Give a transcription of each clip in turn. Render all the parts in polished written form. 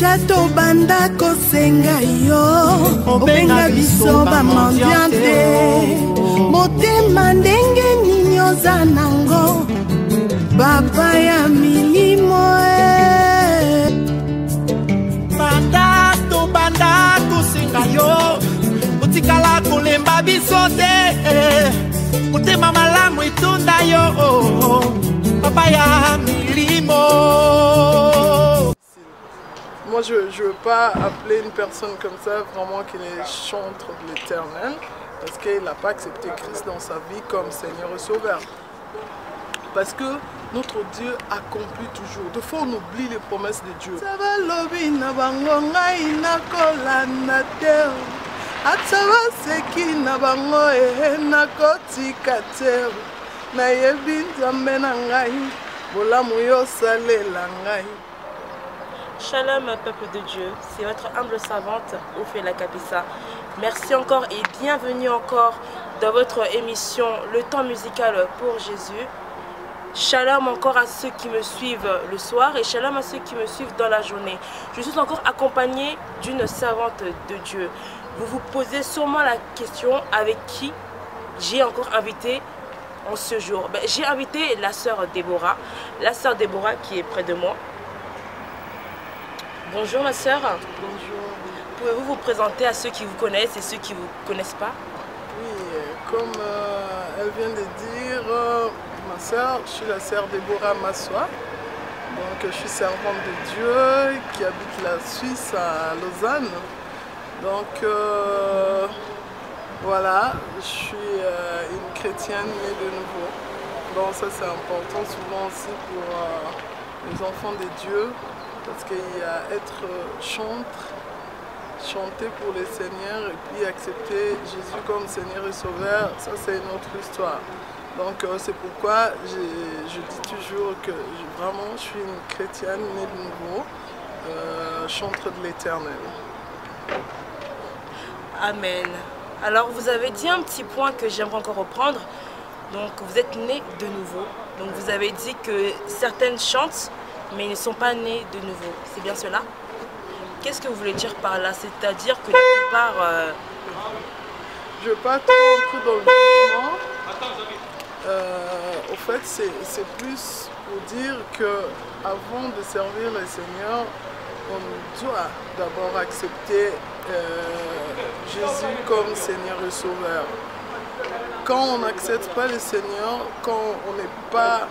Jato banda kosenga yo obenga biso bamondiante motema ndenge nini oza nango papa ya milimo banda kosenga yo otikala kolemba biso te motema malamu etonda yo papa ya milimo. Moi, je ne veux pas appeler une personne comme ça vraiment qui est chantre de l'Éternel parce qu'il n'a pas accepté Christ dans sa vie comme Seigneur et Sauveur. Parce que notre Dieu accomplit toujours. Des fois, on oublie les promesses de Dieu. Shalom peuple de Dieu, c'est votre humble servante Ophéla Kapissa. Merci encore et bienvenue encore dans votre émission Le temps musical pour Jésus. Shalom encore à ceux qui me suivent le soir et shalom à ceux qui me suivent dans la journée. Je suis encore accompagnée d'une servante de Dieu. Vous vous posez sûrement la question avec qui j'ai encore invité en ce jour. J'ai invité la sœur Déborah qui est près de moi. Bonjour ma sœur. Bonjour. Pouvez-vous vous présenter à ceux qui vous connaissent et ceux qui ne vous connaissent pas? Oui, comme elle vient de dire, ma sœur, je suis la sœur Déborah Massoua. Donc je suis servante de Dieu qui habite la Suisse à Lausanne. Donc voilà, je suis une chrétienne née de nouveau. Donc ça c'est important souvent aussi pour les enfants de Dieu. Parce qu'il y a être chanter pour le Seigneur et puis accepter Jésus comme Seigneur et Sauveur, ça c'est une autre histoire. Donc c'est pourquoi je dis toujours que vraiment je suis une chrétienne née de nouveau, chantre de l'Éternel. Amen. Alors vous avez dit un petit point que j'aimerais encore reprendre. Donc vous êtes né de nouveau. Donc vous avez dit que certaines chantent mais ils ne sont pas nés de nouveau. C'est bien cela? Qu'est-ce que vous voulez dire par là? C'est-à-dire que la plupart... Je ne veux pas trop entrer dans le jugement. Au fait, c'est plus pour dire qu'avant de servir le Seigneur, on doit d'abord accepter Jésus comme Seigneur et Sauveur. Quand on n'accepte pas le Seigneur, quand on n'est pas...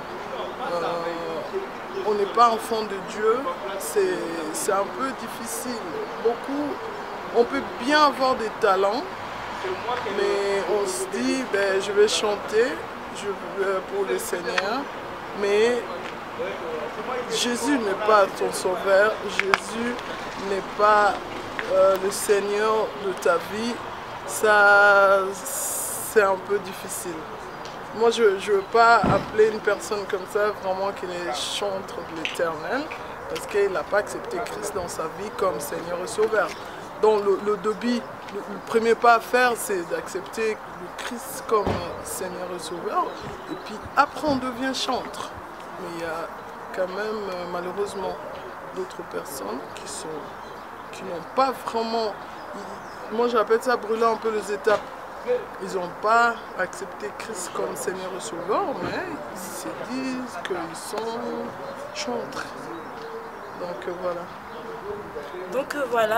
on n'est pas enfant de Dieu, c'est un peu difficile. On peut bien avoir des talents, mais on se dit, je vais chanter pour le Seigneur, mais Jésus n'est pas ton sauveur, Jésus n'est pas le Seigneur de ta vie, ça c'est un peu difficile. Moi, je ne veux pas appeler une personne comme ça vraiment qui est chantre de l'Éternel parce qu'il n'a pas accepté Christ dans sa vie comme Seigneur et Sauveur. Donc le premier pas à faire, c'est d'accepter le Christ comme Seigneur et Sauveur. Et puis après, on devient chantre. Mais il y a quand même malheureusement d'autres personnes qui n'ont pas vraiment... Moi, j'appelle ça brûler un peu les étapes. Ils n'ont pas accepté Christ comme Seigneur et Sauveur, mais ils se disent qu'ils sont chantres. Donc voilà.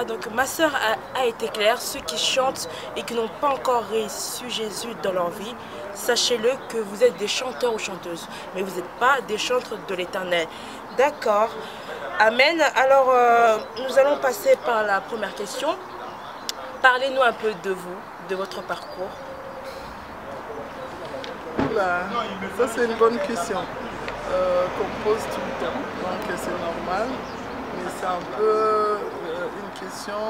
Donc ma sœur a été claire. Ceux qui chantent et qui n'ont pas encore reçu Jésus dans leur vie, sachez-le que vous êtes des chanteurs ou chanteuses, mais vous n'êtes pas des chantres de l'Éternel. D'accord. Amen. Alors nous allons passer par la première question. Parlez-nous un peu de vous, de votre parcours. Oula, ça c'est une bonne question qu'on pose tout le temps, donc c'est normal, mais c'est un peu une question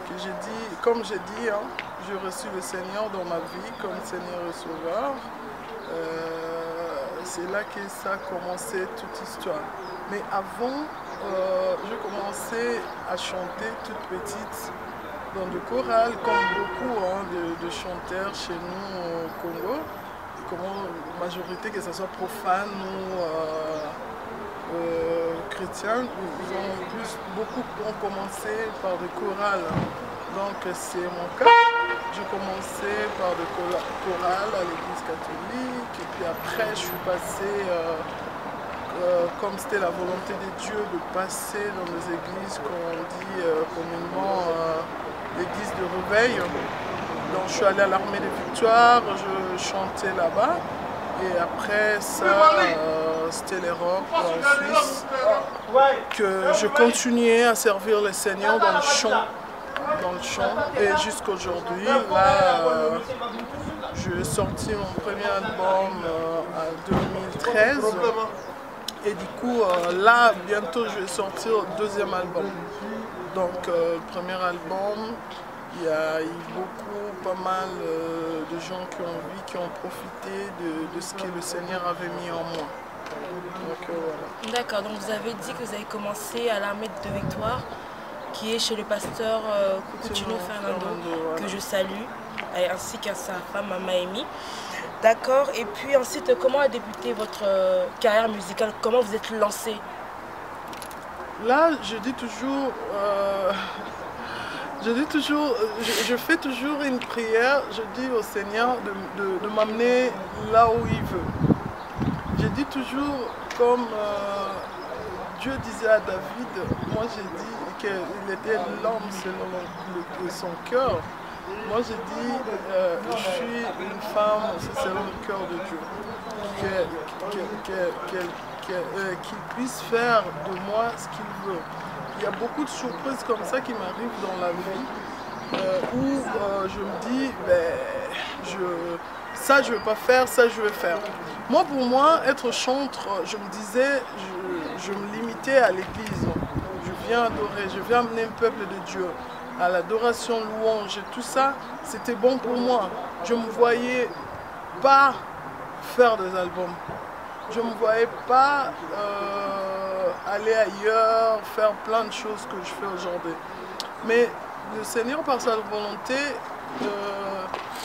que j'ai dit, comme j'ai dit, j'ai reçu le Seigneur dans ma vie comme Seigneur et Sauveur. C'est là que ça a commencé toute histoire. Mais avant, j'ai commencé à chanter toute petite dans le choral, comme beaucoup de chanteurs chez nous au Congo. Comme majorité, que ce soit profane ou chrétiens, beaucoup ont commencé par des chorales. Donc c'est mon cas. J'ai commencé par des chorales à l'église catholique et puis après je suis passée, comme c'était la volonté de Dieu de passer dans les églises qu'on dit communément l'église de réveil. Donc je suis allée à l'armée des victoires, je chantais là-bas. Et après ça, c'était l'Europe en Suisse, que je continuais à servir le Seigneur dans le chant. Et jusqu'aujourd'hui, là, j'ai sorti mon premier album en 2013. Et du coup, là, bientôt, je vais sortir le deuxième album. Donc, le premier album, il y a eu pas mal de gens qui ont profité de ce que le Seigneur avait mis en moi. Voilà. D'accord, donc vous avez dit que vous avez commencé à l'armée de Victoire, qui est chez le pasteur Coutinho Fernando, voilà, que je salue, ainsi qu'à sa femme Maëmi. D'accord, et puis ensuite, comment a débuté votre carrière musicale? Comment vous êtes lancé? Là, je dis toujours... je fais toujours une prière, je dis au Seigneur de m'amener là où il veut. Je dis toujours, comme Dieu disait à David, moi j'ai dit qu'il était l'homme selon son cœur. Moi j'ai dit, je suis une femme selon le cœur de Dieu. Qu'il puisse faire de moi ce qu'il veut. Il y a beaucoup de surprises comme ça qui m'arrivent dans la vie où je me dis, ça je ne vais pas faire, ça je vais faire. Moi pour moi, être chantre, je me disais, je me limitais à l'église. Je viens adorer, je viens amener le peuple de Dieu à l'adoration, louange et tout ça, c'était bon pour moi. Je ne me voyais pas faire des albums. Je ne me voyais pas aller ailleurs, faire plein de choses que je fais aujourd'hui. Mais le Seigneur, par sa volonté,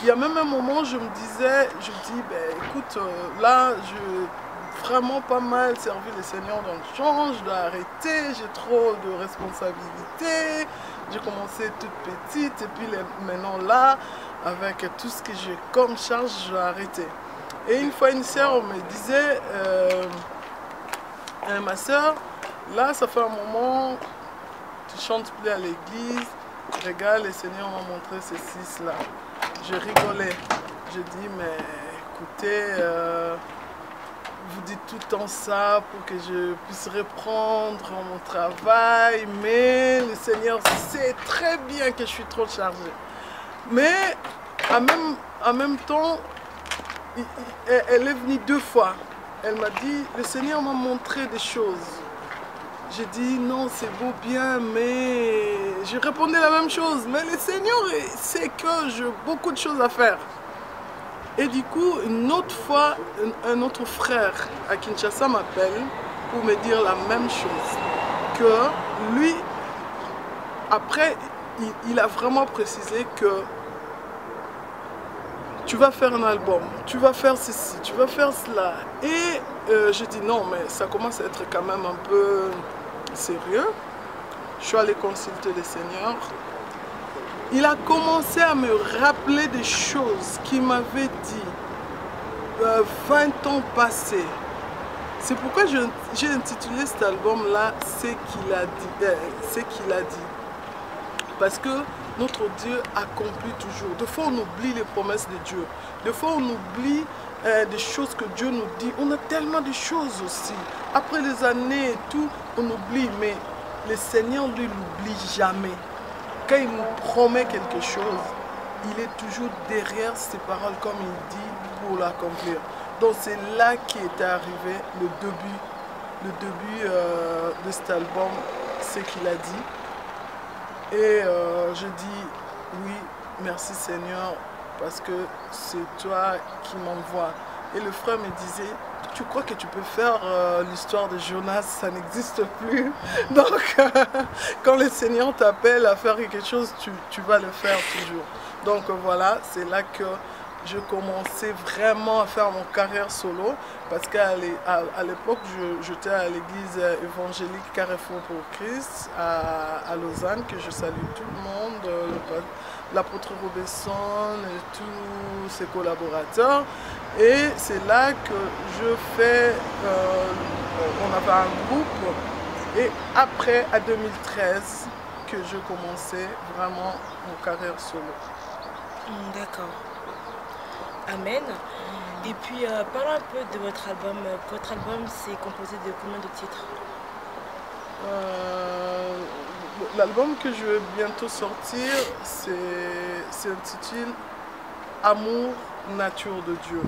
il y a même un moment où je me disais, écoute, là, je vraiment pas mal servi le Seigneur dans le chant, je dois arrêter, j'ai trop de responsabilités. J'ai commencé toute petite et puis maintenant là, avec tout ce que j'ai comme charge, je dois arrêter. Et une fois, une sœur me disait, ma sœur, là, ça fait un moment, tu chantes plus à l'église, regarde, le Seigneur m'a montré ceci, là. Je rigolais. Je dis, mais écoutez, vous dites tout le temps ça pour que je puisse reprendre mon travail, mais le Seigneur sait très bien que je suis trop chargée. Mais en même temps, elle est venue 2 fois. Elle m'a dit, le Seigneur m'a montré des choses. J'ai dit, non, c'est beau bien, mais... Je répondais la même chose. Mais le Seigneur sait que j'ai beaucoup de choses à faire. Et du coup, une autre fois, un autre frère à Kinshasa m'appelle pour me dire la même chose. Que lui, après, il a vraiment précisé que tu vas faire un album, tu vas faire ceci, tu vas faire cela. Et j'ai dit non, mais ça commence à être quand même un peu sérieux. Je suis allée consulter le Seigneur. Il a commencé à me rappeler des choses qu'il m'avait dit 20 ans passés. C'est pourquoi j'ai intitulé cet album-là « Ce qu'il a dit ». Parce que notre Dieu accomplit toujours. Des fois, on oublie les promesses de Dieu. Des fois, on oublie des choses que Dieu nous dit. On a tellement de choses aussi. Après les années et tout, on oublie. Mais le Seigneur, lui, n'oublie jamais. Quand il nous promet quelque chose, il est toujours derrière ses paroles, comme il dit, pour l'accomplir. Donc c'est là qu'est arrivé le début de cet album, ce qu'il a dit. Et je dis oui, merci Seigneur, parce que c'est toi qui m'envoies. Et le frère me disait, tu crois que tu peux faire l'histoire de Jonas, ça n'existe plus. Donc quand le Seigneur t'appelle à faire quelque chose, tu vas le faire toujours. Donc voilà, c'est là que je commençais vraiment à faire mon carrière solo parce qu'à l'époque, j'étais à l'église évangélique Carrefour pour Christ à Lausanne, que je salue tout le monde, l'apôtre Robesson et tous ses collaborateurs. Et c'est là que je fais, on avait un groupe, et après, à 2013, que je commençais vraiment mon carrière solo. D'accord. Amen. Et puis, parlons un peu de votre album. Votre album, c'est composé de combien de titres? L'album que je vais bientôt sortir, c'est intitulé Amour, nature de Dieu.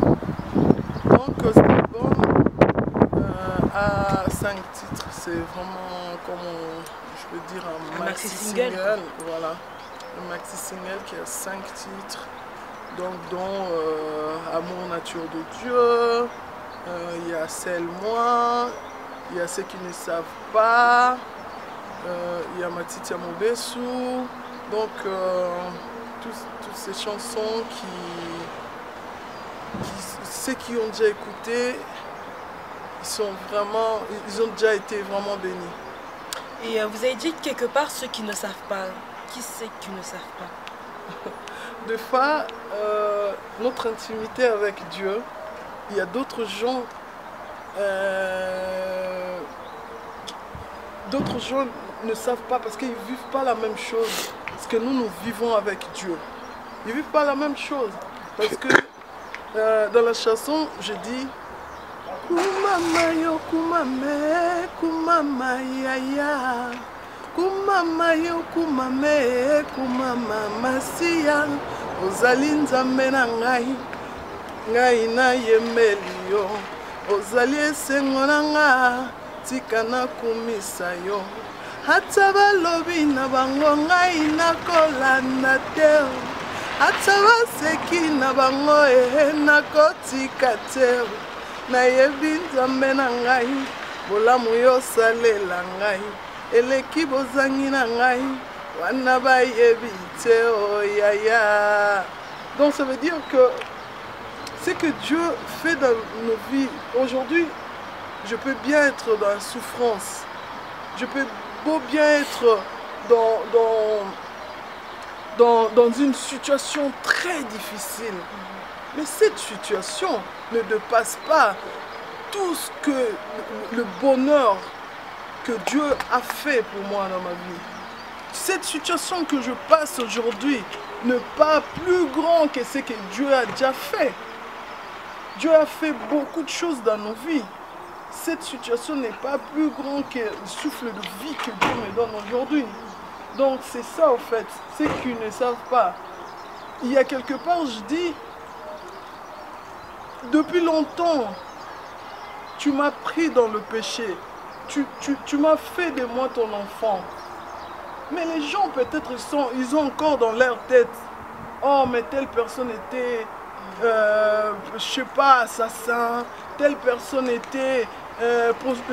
Donc cet album a 5 titres. C'est vraiment, comme je peux dire, un maxi single. Voilà, un maxi single qui a 5 titres. Donc dont Amour, nature de Dieu, il y a Celle-moi, il y a Ceux qui ne savent pas, il y a Matitia Mobessou. Donc toutes ces chansons ceux qui ont déjà écouté, ils ont déjà été vraiment bénis. Et vous avez dit quelque part ceux qui ne savent pas. Qui c'est qui ne savent pas? Des fois, notre intimité avec Dieu, il y a d'autres gens ne savent pas parce qu'ils ne vivent pas la même chose. Parce que nous vivons avec Dieu. Ils ne vivent pas la même chose. Parce que dans la chanson, je dis Kumama yo kumame, kumama yaya. Kumama yo kumame, kumama masiya. Ozali nzambe na ngai, ngai na yemeli yo. Ozali esengo na nga, tika na kumisa yo. Ata balobi na bango ngai nakolanda te. Ata baseki na bango nakotika te. Nayebi nzambe na ngai, bolamu yo salela ngai. Eleki bozangi na ngai, wana bayebi te oyaya. Donc ça veut dire que ce que Dieu fait dans nos vies, aujourd'hui, je peux bien être dans la souffrance. Je peux beau bien être dans une situation très difficile. Mais cette situation ne dépasse pas tout ce que le bonheur que Dieu a fait pour moi dans ma vie. Cette situation que je passe aujourd'hui n'est pas plus grand que ce que Dieu a déjà fait. Dieu a fait beaucoup de choses dans nos vies. Cette situation n'est pas plus grand que le souffle de vie que Dieu me donne aujourd'hui. Donc c'est ça en fait, ceux qui ne savent pas. Il y a quelque part, je dis, depuis longtemps, tu m'as pris dans le péché. Tu m'as fait de moi ton enfant. Mais les gens peut-être ils ont encore dans leur tête, oh mais telle personne était, je sais pas, assassin, telle personne était,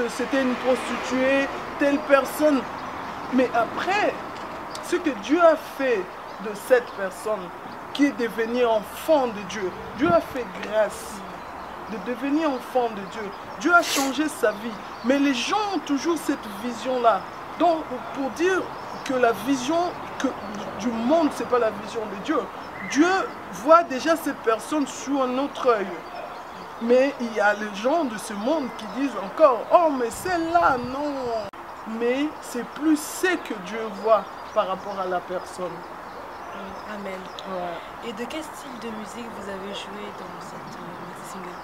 c'était une prostituée, telle personne. Mais après, ce que Dieu a fait de cette personne, qui est devenue enfant de Dieu, Dieu a fait grâce de devenir enfant de Dieu. Dieu a changé sa vie. Mais les gens ont toujours cette vision-là. Donc, pour dire que la vision du monde, ce n'est pas la vision de Dieu. Dieu voit déjà cette personne sous un autre œil. Mais il y a les gens de ce monde qui disent encore, oh mais celle-là, non. Mais c'est plus ce que Dieu voit par rapport à la personne. Amen. Ouais. Et de quel style de musique vous avez joué dans cette single?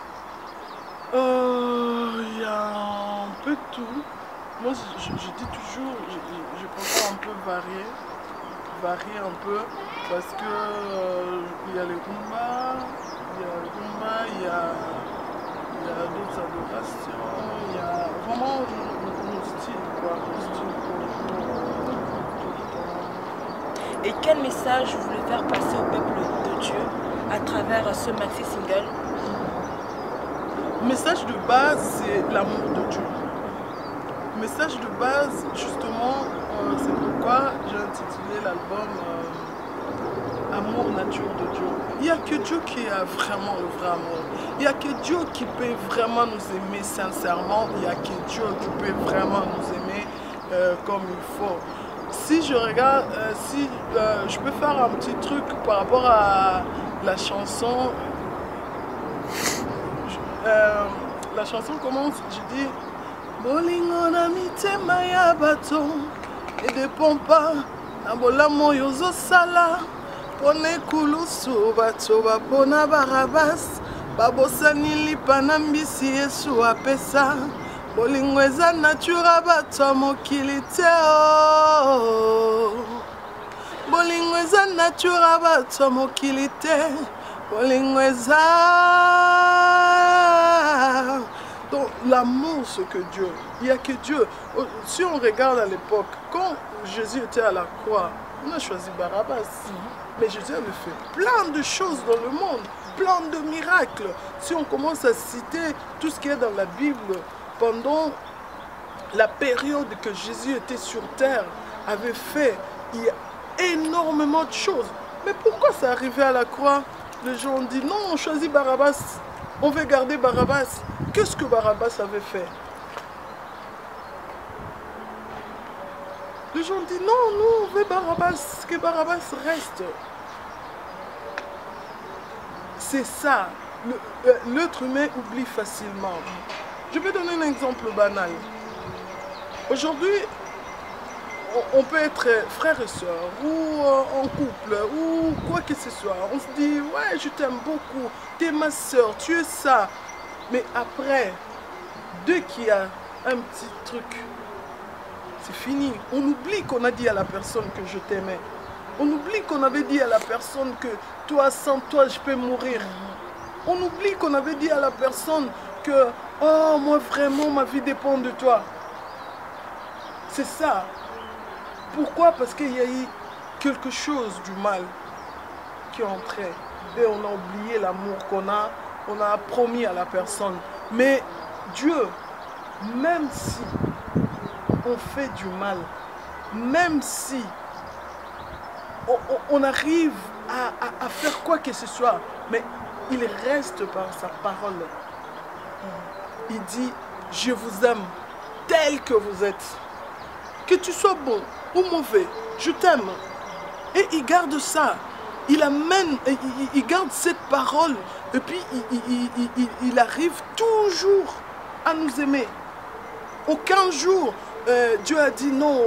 Il y a un peu de tout. Moi, je dis toujours, je préfère un peu varier un peu, parce que il y a les rumba, il y a d'autres adorations, il y a vraiment nos styles, quoi, Et quel message vous voulez faire passer au peuple de Dieu à travers ce maxi single? Le message de base, c'est l'amour de Dieu. Le message de base, justement, c'est pourquoi j'ai intitulé l'album amour nature de Dieu. Il n'y a que Dieu qui a vraiment le vrai amour. Il n'y a que Dieu qui peut vraiment nous aimer sincèrement. Il n'y a que Dieu qui peut vraiment nous aimer comme il faut. Si je regarde, si je peux faire un petit truc par rapport à la chanson. La chanson commence, je dis Bolingo na mitema ya bato et dépend pas na bolamo yozo sala pone kulusu bato bapona barabas babosani lipa na mbisi Yesu apesa bolingo eza natura bato mokili te bolingo eza natura bato mokili te bolingo eza. Donc l'amour, c'est que Dieu. Il n'y a que Dieu. Si on regarde à l'époque, quand Jésus était à la croix, on a choisi Barabbas. Mais Jésus avait fait plein de choses dans le monde, plein de miracles. Si on commence à citer tout ce qui est dans la Bible, pendant la période que Jésus était sur terre, avait fait, il y a énormément de choses. Mais pourquoi ça arrivait à la croix? Les gens ont dit non, on choisit Barabbas. On veut garder Barabbas. Qu'est-ce que Barabbas avait fait? Les gens disent non, nous on veut Barabbas, que Barabbas reste. C'est ça. L'être humain oublie facilement. Je vais donner un exemple banal. Aujourd'hui, on peut être frère et soeur, ou en couple, ou quoi que ce soit. On se dit, ouais, je t'aime beaucoup, tu es ma soeur, tu es ça. Mais après, dès qu'il y a un petit truc, c'est fini. On oublie qu'on a dit à la personne que je t'aimais. On oublie qu'on avait dit à la personne que toi, sans toi, je peux mourir. On oublie qu'on avait dit à la personne que, oh, moi vraiment, ma vie dépend de toi. C'est ça. Pourquoi? Parce qu'il y a eu quelque chose du mal qui est entré. Et on a oublié l'amour qu'on a, on a promis à la personne. Mais Dieu, même si on fait du mal, même si on arrive à faire quoi que ce soit, mais il reste par sa parole. Il dit, je vous aime tel que vous êtes. Que tu sois bon ou mauvais, je t'aime. Et il garde ça. Il amène, il garde cette parole. Et puis il arrive toujours à nous aimer. Aucun jour, Dieu a dit non,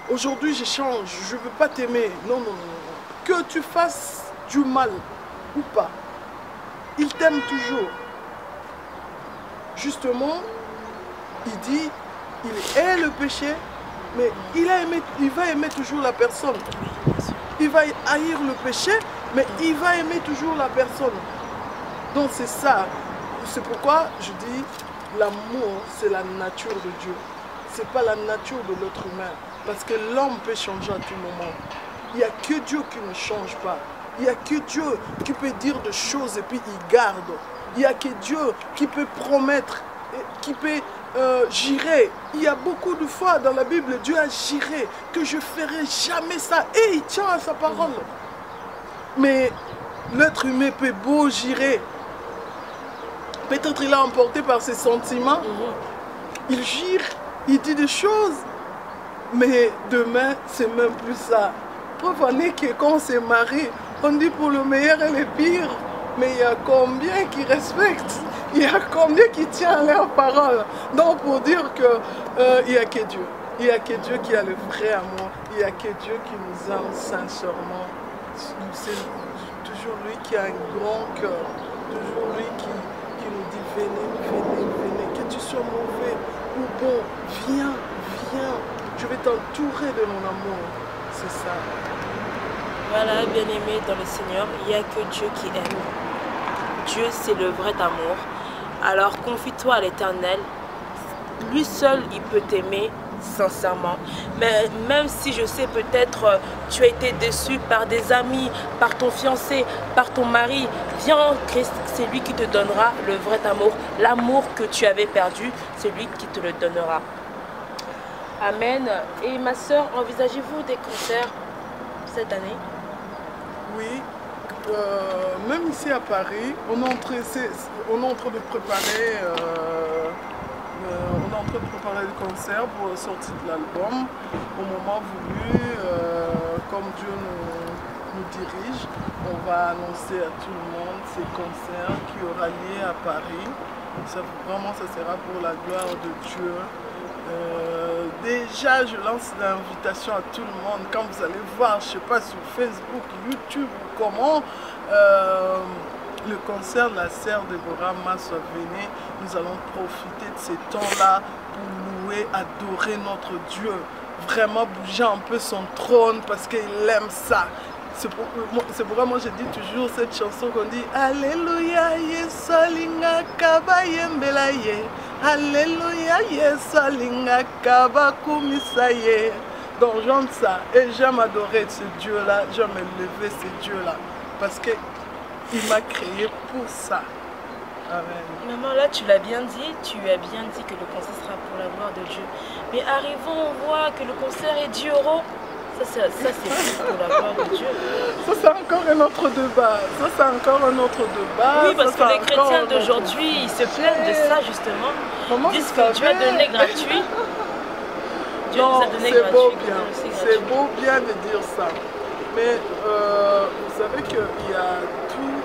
aujourd'hui je change, je ne veux pas t'aimer. Non, non, non, non. Que tu fasses du mal ou pas, il t'aime toujours. Justement, il dit, il hait le péché, mais il va aimer toujours la personne. Il va haïr le péché, mais il va aimer toujours la personne. Donc c'est ça. C'est pourquoi je dis, l'amour, c'est la nature de Dieu. Ce n'est pas la nature de l'être humain. Parce que l'homme peut changer à tout moment. Il n'y a que Dieu qui ne change pas. Il n'y a que Dieu qui peut dire des choses et puis il garde. Il n'y a que Dieu qui peut promettre, qui peut jurer. Il y a beaucoup de fois dans la Bible, Dieu a juré que je ne ferai jamais ça. Et il tient à sa parole. Mais l'être humain peut beau jurer. Peut-être il est emporté par ses sentiments. Il jure, il dit des choses. Mais demain, c'est même plus ça. Preuve en est que quand on se marie, on dit pour le meilleur et le pire. Mais il y a combien qui respectent? Il y a combien qui tient à leur parole? Donc pour dire qu'il n'y a que Dieu. Il n'y a que Dieu qui a le vrai amour. Il n'y a que Dieu qui nous aime sincèrement. C'est toujours lui qui a un grand cœur. Toujours lui qui nous dit venez, venez, venez. Que tu sois mauvais ou bon, viens, viens. Je vais t'entourer de mon amour. C'est ça. Voilà, bien-aimé dans le Seigneur, il n'y a que Dieu qui aime. Dieu, c'est le vrai amour. Alors confie-toi à l'Éternel. Lui seul, il peut t'aimer sincèrement. Mais même si je sais peut-être tu as été déçu par des amis, par ton fiancé, par ton mari, viens en Christ, c'est lui qui te donnera le vrai amour. L'amour que tu avais perdu, c'est lui qui te le donnera. Amen. Et ma soeur, envisagez-vous des concerts cette année? Oui, même ici à Paris, on est en train de préparer, le concert pour la sortie de l'album. Au moment voulu, comme Dieu nous dirige, on va annoncer à tout le monde ces concerts qui aura lieu à Paris. Vraiment, ça sera pour la gloire de Dieu. Déjà, je lance l'invitation à tout le monde. Quand vous allez voir, je ne sais pas, sur Facebook, YouTube ou comment, le concert de la sœur Déborah Maswa Véné, nous allons profiter de ces temps-là pour louer, adorer notre Dieu. Vraiment bouger un peu son trône parce qu'il aime ça. C'est pourquoi moi je dis toujours cette chanson qu'on dit Alléluia, Yesu alingaka bayembela ye. Alléluia, Yesu alingaka bakumisa ye. Donc j'aime ça et j'aime adorer ce Dieu-là, j'aime élever ce Dieu-là parce qu'il m'a créé pour ça. Amen. Maman, là tu l'as bien dit, tu as bien dit que le concert sera pour la gloire de Dieu. Mais arrivons, on voit que le concert est 10 €. Ça c'est pour la gloire de Dieu. Ça c'est encore un autre débat. Oui, parce que les chrétiens d'aujourd'hui, ils se plaignent de ça justement. Ils disent que Dieu a donné gratuit. Dieu nous a donné gratuit. C'est beau bien de dire ça. Mais vous savez qu'il y a tout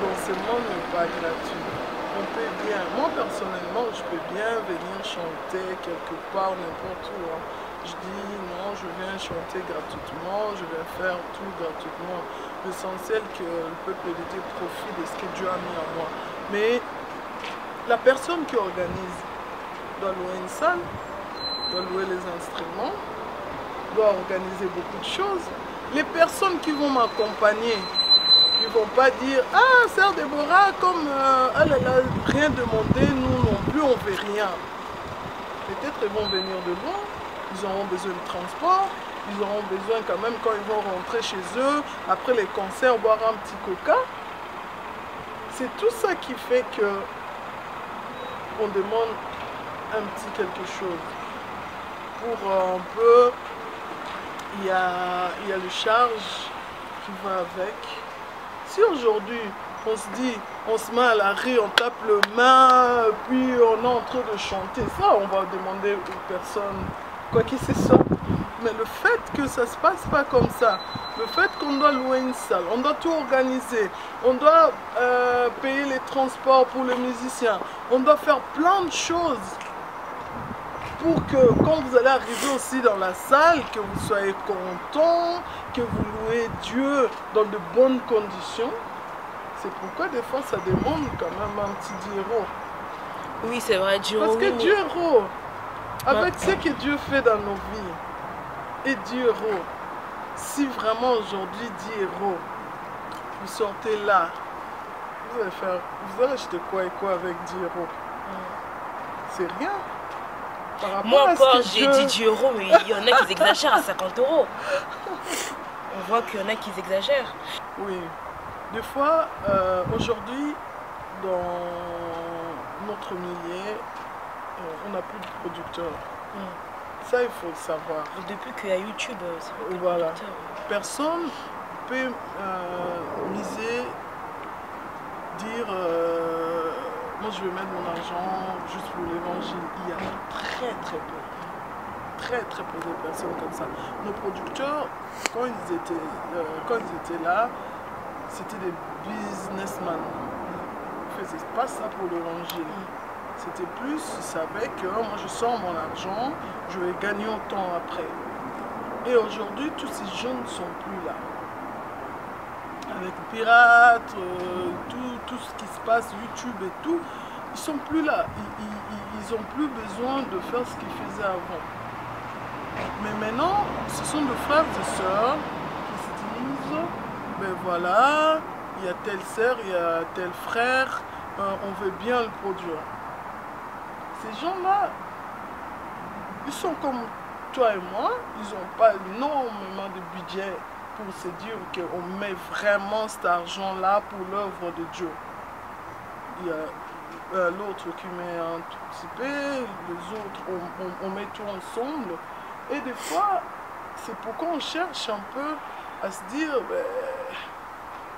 dans ce monde n'est pas gratuit. On peut bien, moi personnellement, je peux bien venir chanter quelque part, n'importe où. Hein. Je dis non, je viens chanter gratuitement, je vais faire tout gratuitement. L'essentiel que le peuple de Dieu profite de ce que Dieu a mis en moi. Mais la personne qui organise doit louer une salle, doit louer les instruments, doit organiser beaucoup de choses. Les personnes qui vont m'accompagner, ils ne vont pas dire « Ah, sœur Déborah, comme elle n'a rien demandé, nous non plus, on ne veut rien. » Peut-être qu'ils vont venir de loin. Ils auront besoin de transport, ils auront besoin quand même quand ils vont rentrer chez eux, après les concerts, boire un petit coca. C'est tout ça qui fait que on demande un petit quelque chose. Pour un peu, il y a le charge qui va avec. Si aujourd'hui on se dit, on se met à la rue, on tape le main, puis on est en train de chanter, ça on va demander aux personnes. Quoi qu'il c'est ça, mais le fait que ça ne se passe pas comme ça, le fait qu'on doit louer une salle, on doit tout organiser, on doit payer les transports pour les musiciens, on doit faire plein de choses pour que quand vous allez arriver aussi dans la salle, que vous soyez content, que vous louez Dieu dans de bonnes conditions. C'est pourquoi des fois ça demande quand même un petit 10 €. Oui, c'est vrai, 10 €. Parce que 10 €. Avec ce que Dieu fait dans nos vies, et 10 €, si vraiment aujourd'hui 10 €, vous sortez là, vous allez acheter quoi et quoi avec 10 €? C'est rien. Moi encore, j'ai dit 10 €, mais il y en a qui exagèrent à 50 €. On voit qu'il y en a qui exagèrent. Oui. Des fois, aujourd'hui, dans notre milieu, on n'a plus de producteurs. Ça, il faut le savoir. Depuis qu'il y a YouTube, c'est plus de voilà. producteurs. Personne ne peut miser, dire moi je vais mettre mon argent juste pour l'évangile. Il y a très peu de personnes comme ça. Nos producteurs, quand ils étaient là, c'était des businessmen. Ils ne faisaient pas ça pour l'évangile. C'était plus, ils savaient que moi je sors mon argent, je vais gagner autant après. Et aujourd'hui, tous ces jeunes ne sont plus là. Avec Pirates, tout ce qui se passe, YouTube et tout, ils ne sont plus là. Ils n'ont plus besoin de faire ce qu'ils faisaient avant. Mais maintenant, ce sont des frères et sœurs qui se disent, ben voilà, il y a telle sœur, il y a tel frère, on veut bien le produire. Ces gens-là, ils sont comme toi et moi, ils n'ont pas énormément de budget pour se dire qu'on met vraiment cet argent-là pour l'œuvre de Dieu. Il y a l'autre qui met un tout petit peu, les autres, on met tout ensemble. Et des fois, c'est pourquoi on cherche un peu à se dire, ben,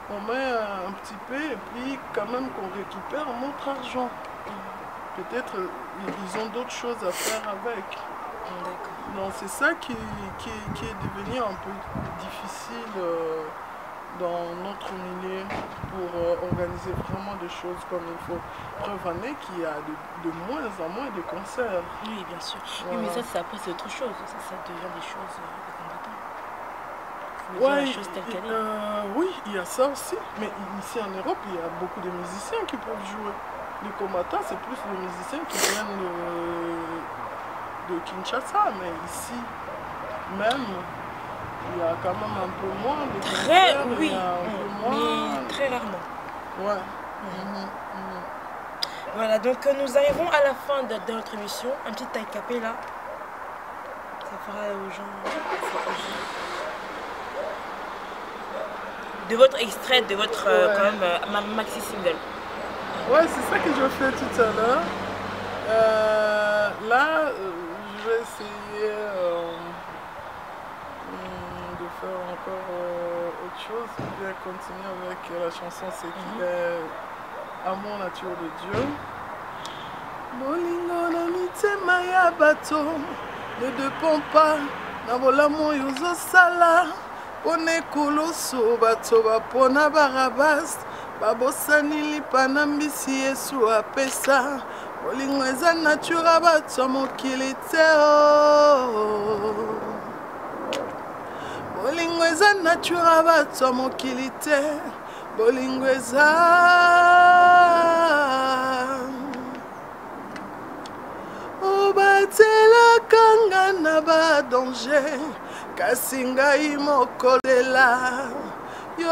on met un petit peu et puis quand même qu'on récupère notre argent. Peut-être ils ont d'autres choses à faire avec. Donc c'est ça qui est devenu un peu difficile dans notre milieu pour organiser vraiment des choses comme il faut. Preuve en est qu'il y a de moins en moins de concerts. Oui, bien sûr. Voilà. Oui, mais ça après c'est autre chose. Ça devient des choses de combattants. Ouais, les choses telles qu'elles sont. Oui, il y a ça aussi. Mais ici en Europe, il y a beaucoup de musiciens qui peuvent jouer. Les combattants, c'est plus les musiciens qui viennent de Kinshasa. Mais ici, même, il y a quand même un peu moins de concerts. Oui, mais très rarement. Ouais. Voilà, donc nous arrivons à la fin de notre émission. Un petit taille capé là. Ça fera aux gens. De votre extrait, de votre quand même, maxi single. Ouais, c'est ça que je fais tout à l'heure. Là, je vais essayer de faire encore autre chose, ou bien continuer avec la chanson C'est qui est Amour nature de Dieu. Bolingo na mitema ya bato ne dépend pas na bolamu yozo sala. Pone kulusu bato bapona barabas babosani lipa na mbisi Yesu apesa bolingo eza natura bato mokili te bolingo eza natura bato mokili te bolingo eza obatelaka nga na badanger kasi ngai mokolela yo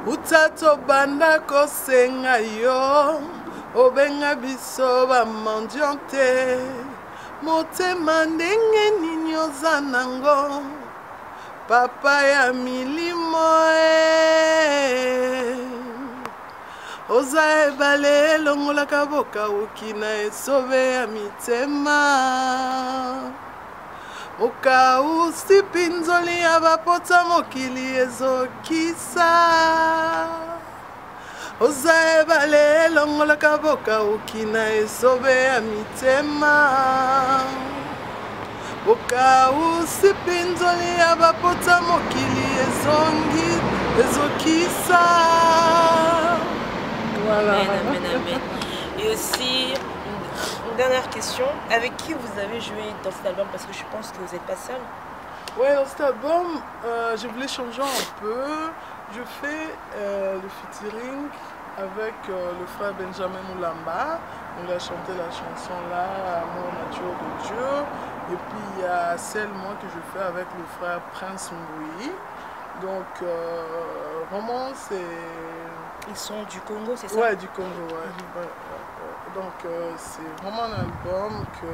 utato banda kosenga yo obenga biso bamandiante motema ndenge nini oza nango papa ya milimo oza ebale elongolaka bokauki na esobe ya mitema mokausi pinzoli ya bapota mokili ezokisa oza ebale elongolaka bokauki na esobe ya mitema mokausi pinzoli ya bapota mokili ezokisa. Voilà. Amen. Et aussi, une dernière question, avec qui vous avez joué dans cet album? Parce que je pense que vous n'êtes pas seul. Ouais, dans cet album, je voulais changer un peu. Je fais le featuring avec le frère Benjamin Moulamba. On a chanté la chanson là, Amour nature de Dieu. Et puis il y a celle moi que je fais avec le frère Prince Mboui. Donc vraiment c'est... Ils sont du Congo, c'est ça? Ouais, du Congo, ouais. Donc c'est vraiment un album que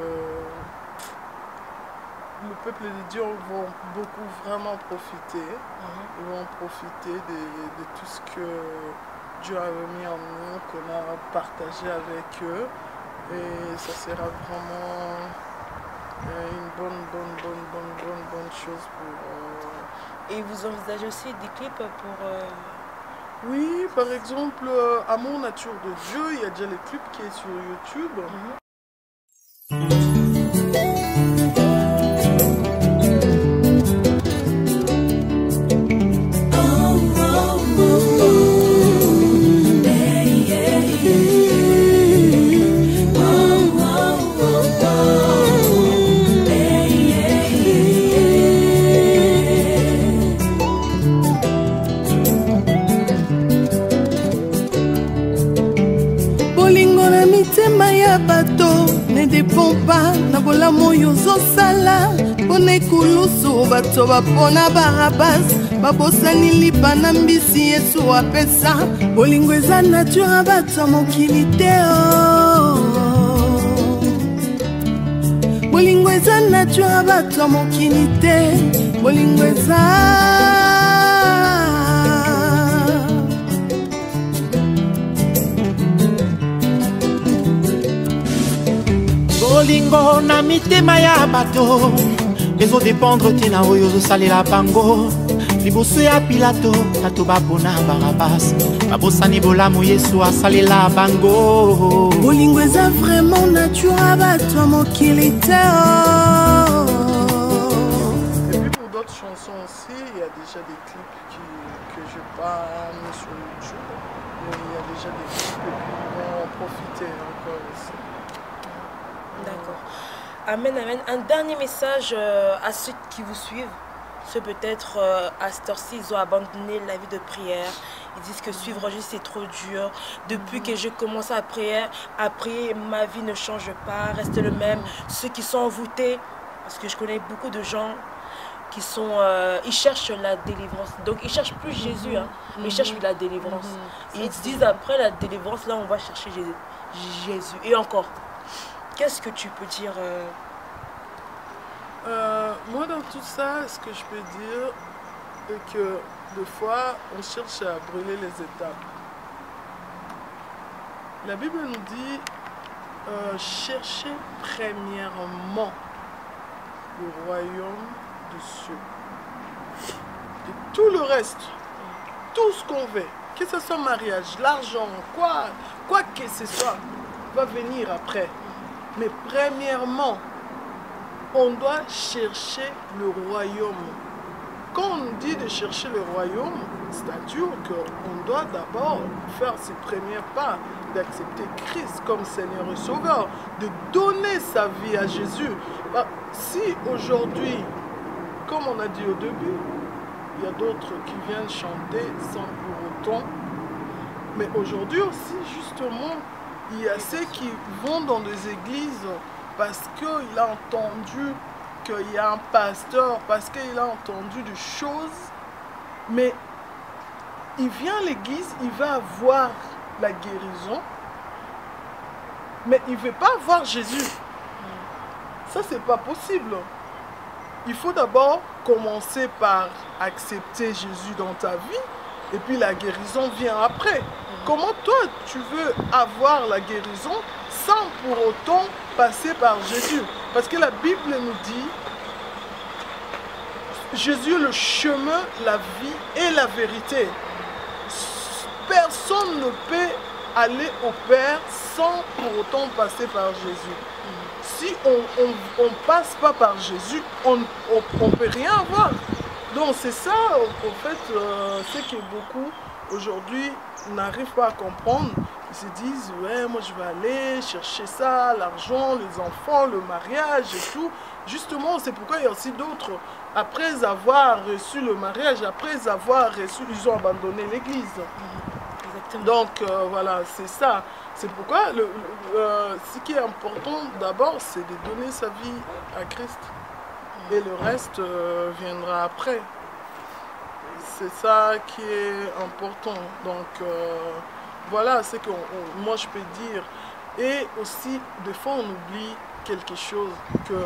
le peuple de Dieu vont beaucoup vraiment profiter. Ils vont profiter de tout ce que Dieu a mis en nous, qu'on a partagé avec eux. Et ça sera vraiment une bonne chose pour... Et vous envisagez aussi des clips pour... Oui, par exemple, Amour nature de Dieu, il y a déjà le clip qui est sur YouTube. Ne dépend pas na bolamu yozosala pone kulusu bato bapona barabas babosani lipa na mbisi Yesu apesa bolingo eza natura bato mokili te bolingo eza natura bato mokili te bolingo eza bolingo na mitema ya bato ezodépendre tina oyo ozosalela bango liboso ya Pilato bato babona Barabas babosani bolamu Yesu asalela bango bolingo eza vraiment nature bato mokili te. Et puis pour d'autres chansons aussi, il y a déjà des clips que je n'ai pas mis sur YouTube, mais il y a déjà des clips et puis ils vont en profiter encore aussi. D'accord. Amen, amen. Un dernier message à ceux qui vous suivent. Ceux peut-être à cette heure-ci, ils ont abandonné la vie de prière. Ils disent que suivre Jésus c'est trop dur. Depuis que j'ai commencé à prier, ma vie ne change pas, reste le même. Ceux qui sont envoûtés, parce que je connais beaucoup de gens qui sont, ils cherchent la délivrance. Donc ils cherchent plus Jésus, hein, mais ils cherchent la délivrance. Et ils se disent après la délivrance, là on va chercher Jésus. Et encore, qu'est-ce que tu peux dire Moi dans tout ça, ce que je peux dire est que des fois on cherche à brûler les étapes. La Bible nous dit cherchez premièrement le royaume de cieux. Et tout le reste, tout ce qu'on veut, que ce soit mariage, l'argent, quoi que ce soit, va venir après. Mais premièrement, on doit chercher le royaume. Quand on dit de chercher le royaume, c'est-à-dire qu'on doit d'abord faire ses premiers pas, d'accepter Christ comme Seigneur et Sauveur, de donner sa vie à Jésus. Si aujourd'hui, comme on a dit au début, il y a d'autres qui viennent chanter sans pour autant, mais aujourd'hui aussi, justement, il y a ceux qui vont dans des églises parce qu'il a entendu qu'il y a un pasteur, parce qu'il a entendu des choses, mais il vient à l'église, il va avoir la guérison, mais il ne veut pas voir Jésus. Ça, c'est pas possible. Il faut d'abord commencer par accepter Jésus dans ta vie, et puis la guérison vient après. Comment toi, tu veux avoir la guérison sans pour autant passer par Jésus? Parce que la Bible nous dit, Jésus est le chemin, la vie et la vérité. Personne ne peut aller au Père sans pour autant passer par Jésus. Si on ne passe pas par Jésus, on ne peut rien avoir. Donc c'est ça, en fait, c'est que beaucoup aujourd'hui n'arrivent pas à comprendre. Ils se disent, ouais, moi je vais aller chercher ça, l'argent, les enfants, le mariage et tout. Justement, c'est pourquoi il y a aussi d'autres, après avoir reçu le mariage, après avoir reçu, ils ont abandonné l'église. Donc voilà, c'est ça. C'est pourquoi ce qui est important d'abord, c'est de donner sa vie à Christ. Et le reste viendra après. C'est ça qui est important. Donc voilà ce que moi je peux dire. Et aussi, des fois on oublie quelque chose, que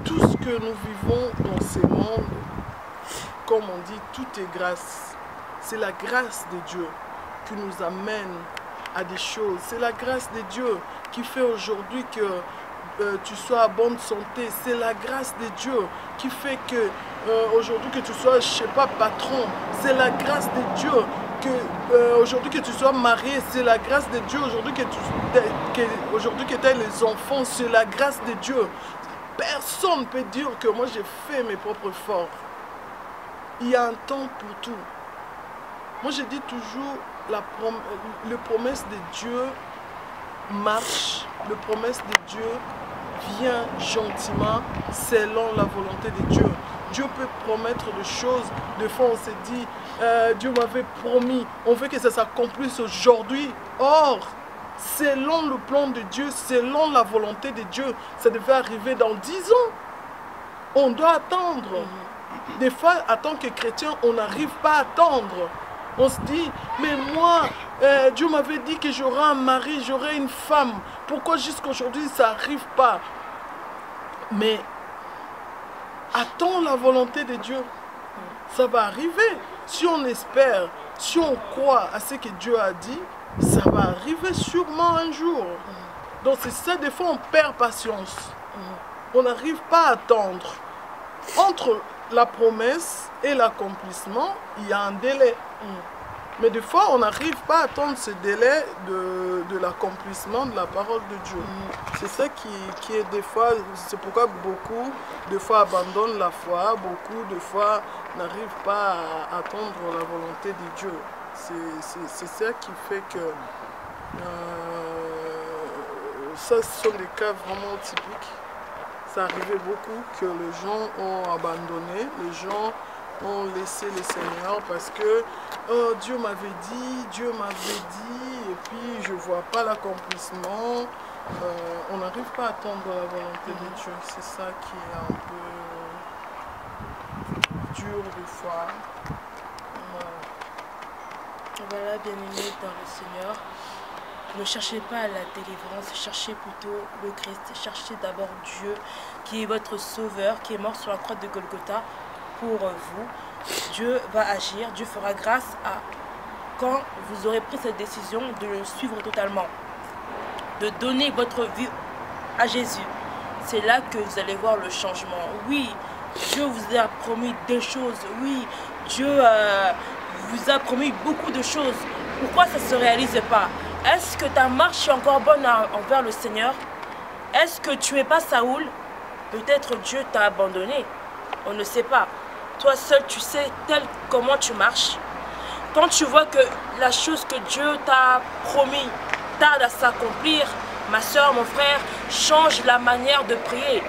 tout ce que nous vivons dans ce monde, comme on dit, tout est grâce. C'est la grâce de Dieu qui nous amène à des choses. C'est la grâce de Dieu qui fait aujourd'hui que tu sois en bonne santé. C'est la grâce de Dieu qui fait que aujourd'hui que tu sois, je sais pas, patron. C'est la grâce de Dieu que aujourd'hui que tu sois marié. C'est la grâce de Dieu aujourd'hui que tu aies les enfants. C'est la grâce de Dieu. Personne ne peut dire que moi j'ai fait mes propres efforts. Il y a un temps pour tout. Moi je dis toujours, le promesse de Dieu marche, le promesse de Dieu vient gentiment selon la volonté de Dieu. Dieu peut promettre des choses. Des fois on se dit, Dieu m'avait promis, on veut que ça s'accomplisse aujourd'hui. Or, selon le plan de Dieu, selon la volonté de Dieu, ça devait arriver dans 10 ans. On doit attendre. Des fois, en tant que chrétien, on n'arrive pas à attendre. On se dit, mais moi, Dieu m'avait dit que j'aurai un mari, j'aurai une femme. Pourquoi jusqu'à aujourd'hui ça n'arrive pas? Mais attends la volonté de Dieu. Ça va arriver. Si on espère, si on croit à ce que Dieu a dit, ça va arriver sûrement un jour. Donc c'est ça, des fois on perd patience. On n'arrive pas à attendre. entre la promesse et l'accomplissement, il y a un délai. Mais des fois, on n'arrive pas à attendre ce délai de l'accomplissement de la parole de Dieu. C'est ça qui est des fois, c'est pourquoi beaucoup de fois abandonnent la foi, beaucoup de fois n'arrivent pas à attendre la volonté de Dieu. C'est ça qui fait que ça, ce sont des cas vraiment typiques. Ça arrivait beaucoup que les gens ont abandonné, les gens ont laissé le Seigneur parce que oh, Dieu m'avait dit, et puis je ne vois pas l'accomplissement. On n'arrive pas à attendre la volonté de Dieu. C'est ça qui est un peu dur des fois. Voilà, bien-aimés dans le Seigneur. Ne cherchez pas la délivrance, cherchez plutôt le Christ. Cherchez d'abord Dieu qui est votre sauveur, qui est mort sur la croix de Golgotha pour vous. Dieu va agir, Dieu fera grâce à quand vous aurez pris cette décision de le suivre totalement, de donner votre vie à Jésus. C'est là que vous allez voir le changement. Oui, Dieu vous a promis des choses. Oui, Dieu vous a promis beaucoup de choses. Pourquoi ça ne se réalise pas? Est-ce que ta marche est encore bonne envers le Seigneur? Est-ce que tu n'es pas Saoul? Peut-être Dieu t'a abandonné. On ne sait pas. Toi seul, tu sais comment tu marches. Quand tu vois que la chose que Dieu t'a promis tarde à s'accomplir, ma soeur, mon frère, change la manière de prier.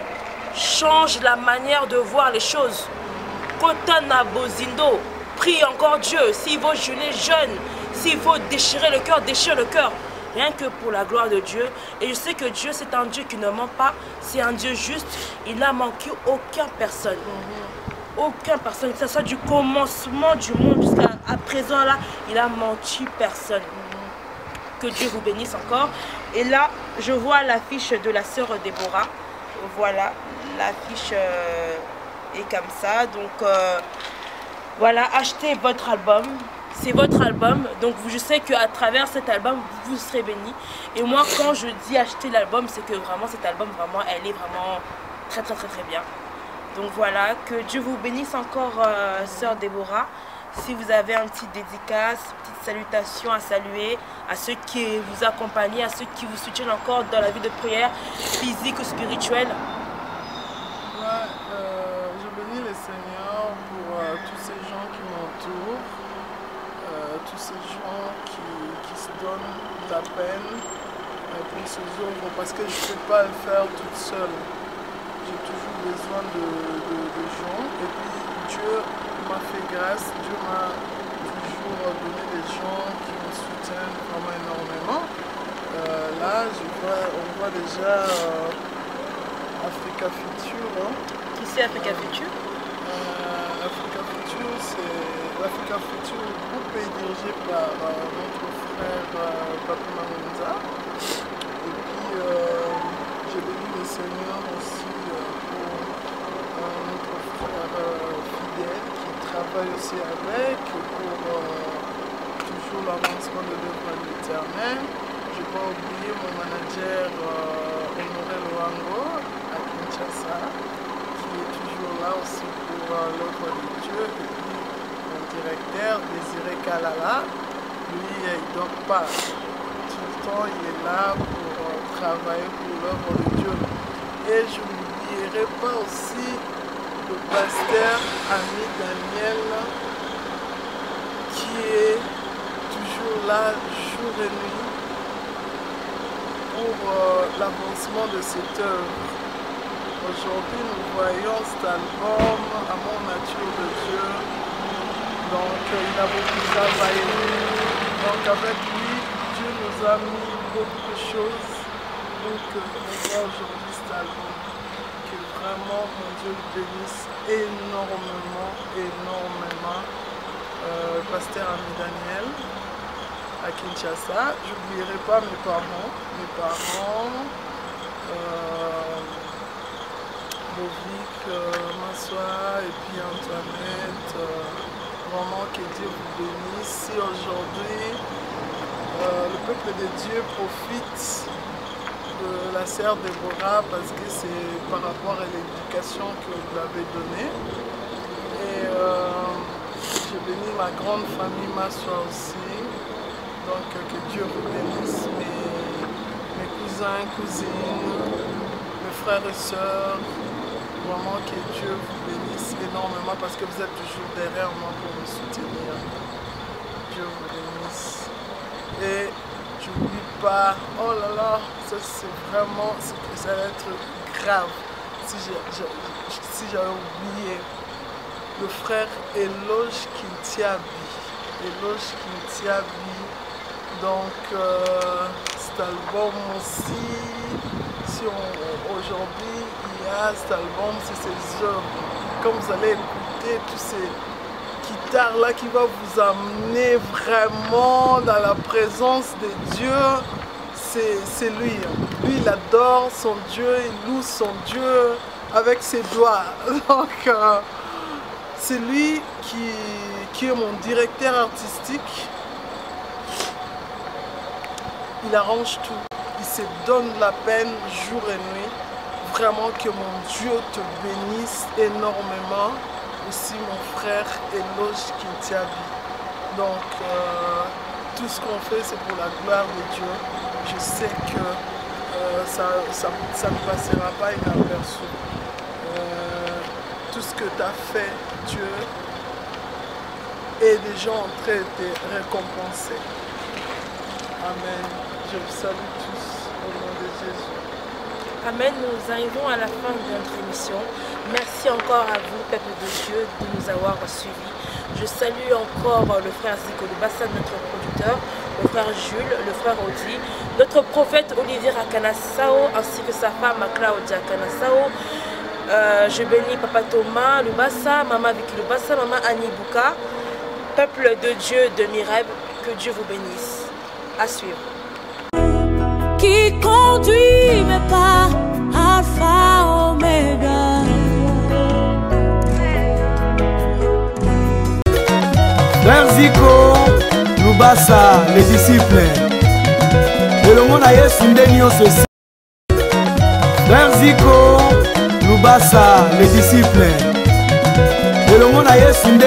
Change la manière de voir les choses. Kotana Bozindo, prie encore Dieu. S'il faut jeûner, jeûne. S'il faut déchirer le cœur, déchire le cœur. Rien que pour la gloire de Dieu. Et je sais que Dieu, c'est un Dieu qui ne ment pas. C'est un Dieu juste. Il n'a manqué aucune personne. Aucune personne. Que ce soit du commencement du monde jusqu'à présent, là, il n'a menti personne. Que Dieu vous bénisse encore. Et là, je vois l'affiche de la sœur Déborah. Voilà, l'affiche est comme ça. Donc, voilà, achetez votre album. C'est votre album, donc je sais qu'à travers cet album, vous serez bénis. Et moi, quand je dis acheter l'album, c'est que vraiment cet album, vraiment, elle est vraiment très bien. Donc voilà, que Dieu vous bénisse encore, sœur Déborah. Si vous avez un petit dédicace, petite salutation à saluer à ceux qui vous accompagnent, à ceux qui vous soutiennent encore dans la vie de prière, physique ou spirituelle. Ouais, je bénis le Seigneur pour tous ces gens qui m'entourent. Tous ces gens qui se donnent la peine pour ces œuvres parce que je ne peux pas le faire toute seule. J'ai toujours besoin de gens et puis Dieu m'a fait grâce, Dieu m'a toujours donné des gens qui me soutiennent vraiment énormément. Là, on voit déjà Africa Future. Hein. Qui c'est Africa Future? Africa Future, c'est l'Africa Future, le groupe est dirigé par notre frère Papi Mangonza. Et puis, j'ai béni le Seigneur aussi pour notre frère fidèle qui travaille aussi avec pour toujours l'avancement de l'œuvre de l'Éternel. Je n'ai pas oublié mon manager Honoré Loango à Kinshasa, qui est toujours là aussi pour l'œuvre de Dieu. Directeur Désiré Kalala, lui il ne dort pas, tout le temps il est là pour travailler pour l'œuvre de Dieu. Et je n'oublierai pas aussi le pasteur Ami Daniel qui est toujours là jour et nuit pour l'avancement de cette œuvre. Aujourd'hui nous voyons cet album Amour nature de Dieu. Donc il a beaucoup travaillé. Donc avec lui, Dieu nous a mis beaucoup de choses. Donc on voit aujourd'hui cet album. Que vraiment mon Dieu le bénisse énormément. Pasteur Ami Daniel à Kinshasa. Je n'oublierai pas mes parents. Bovic, Massoua et puis Antoinette. Vraiment que Dieu vous bénisse. Si aujourd'hui le peuple de Dieu profite de la sœur Déborah parce que c'est par rapport à l'éducation que vous l'avez donnée. Et je bénis ma grande famille, ma soeur aussi. Donc que Dieu vous bénisse, mes cousins, cousines, mes frères et sœurs. Vraiment que Dieu vous bénisse énormément parce que vous êtes toujours derrière moi pour me soutenir. Dieu vous bénisse. Et je n'oublie pas, oh là là, ça c'est vraiment, ça va être grave si j'avais oublié le frère Eloge Kintiabi. Eloge Kintiabi. Donc cet album aussi, si aujourd'hui il y a cet album, c'est ses œuvres. Comme vous allez écouter tous ces guitares là qui va vous amener vraiment dans la présence de Dieu, c'est lui. Lui il adore son Dieu, il loue son Dieu avec ses doigts. Donc c'est lui qui est mon directeur artistique. Il arrange tout, il se donne la peine jour et nuit. Vraiment que mon Dieu te bénisse énormément. Aussi mon frère Eloge Kintiabi. Donc tout ce qu'on fait c'est pour la gloire de Dieu. Je sais que ça ne passera pas inaperçu. Tout ce que tu as fait, Dieu est déjà en train de te récompenser. Amen. Je vous salue tous au nom de Jésus. Amen. Nous arrivons à la fin de notre émission. Merci encore à vous, peuple de Dieu, de nous avoir suivis. Je salue encore le frère Zico Lubassa, notre producteur, le frère Jules, le frère Audi, notre prophète Olivier Akanassao, ainsi que sa femme Claudia Akanassao. Je bénis Papa Thomas Lubassa, Maman Vicky Lubassa, Maman Annie Bouka, peuple de Dieu de Mireb, que Dieu vous bénisse. À suivre. Qui conduit mes pas, Alpha Omega. Frère Zico Lubassa, les disciples. Et le monde a Yesu. Frère Zico Lubassa, les disciples. Et le monde a Yesu.